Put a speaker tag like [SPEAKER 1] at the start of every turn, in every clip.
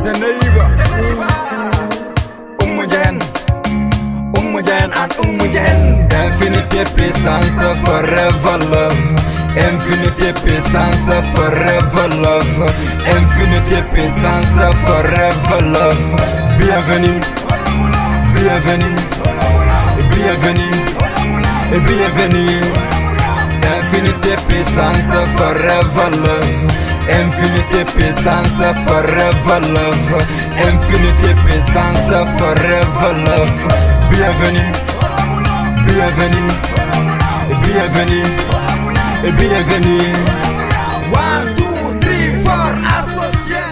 [SPEAKER 1] Zeneiba, Umujen and Umujen. Infinity, puissance, forever love. Infinity, puissance, forever love. Infinity, puissance, forever love. Bienvenue, bienvenue, bienvenue, bienvenue. Infinity, puissance, forever love. Infinity, puissance, forever love. Infinity, puissance, forever love. Bienvenue, bienvenue, bienvenue, bienvenue. 1, 2, 3, 4, associé.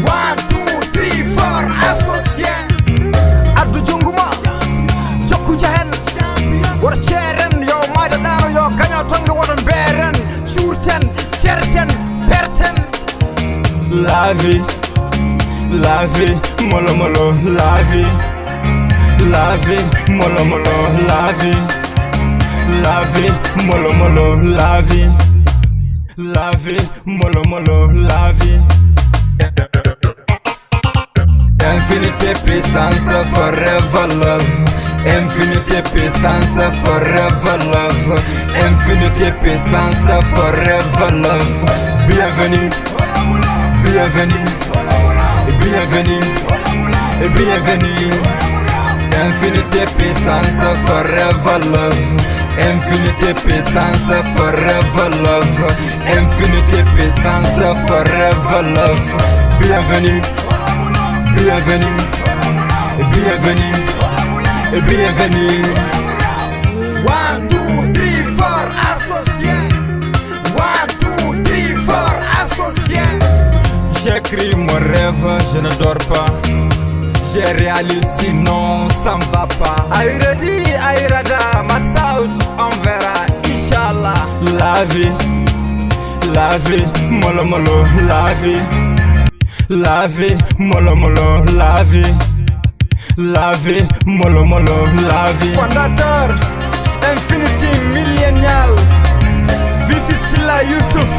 [SPEAKER 1] 1, 2, 3, 4, associé. Abdou Junguma, Jokku Jahen, war cheren yo mayda dano yo kanyo tonga wadon beren, churten, cherten, perten. La vie, molo molo, la vie, molo molo, la vie, molo molo, la vie, molo molo, la vie. Infinity, puissance, forever love. Infinity, puissance, forever love. Infinity, puissance, forever love. Bienvenue, bienvenue, bienvenue, bienvenue. Infinity, puissance, forever love. Infinity, puissance, forever love. Infinity, puissance, forever love. Bienvenue, bienvenue, bienvenue, bienvenue. 1, 2, 3, 4, associé. 1, 2, 3, 4, associé. J'écris mon rêve, je ne dors pas. J'ai réalisé, sinon ça me va pas. Are you ready? Are you ready? Max out, on verra, Inch'Allah. La vie, molo molo, la vie, molo molo, la vie, molo molo, la vie. Fondateur, Infinity Millennial, Visisila Yusuf,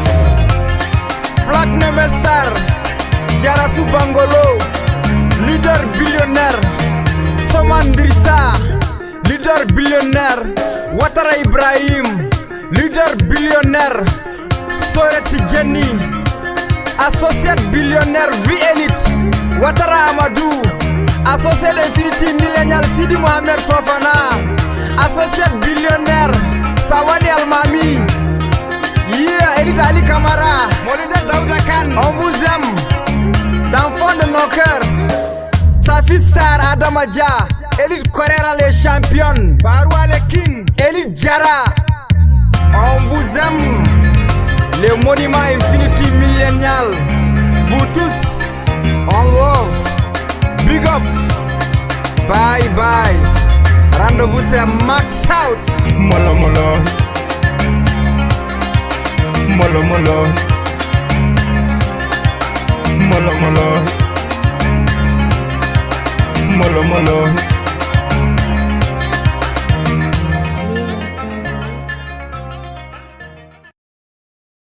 [SPEAKER 1] Platinum Star, Jarasu Bangolo, leader billionnaire, Soman Drissa, leader billionnaire, Ouattara Ibrahim, leader billionnaire, Soreti Jenny, associate billionnaire V-Elite, Ouattara Amadou, associate Infinity Millennial Sidi Mohamed Fofana, associate billionnaire, Sawani Almami, Elite Ali Kamara, Molida Daouda Khan, on vous aime, d'un fond de nos cœurs. Safi Star Adamadia, Elite Corera les champions, Barwa les kings, Elite Jara. On vous aime, les monuments Infinity Millennial. Vous tous, on love, big up, bye bye. Rendez-vous c'est Max out. Molo molo, molo molo, molo molo. Molo molo.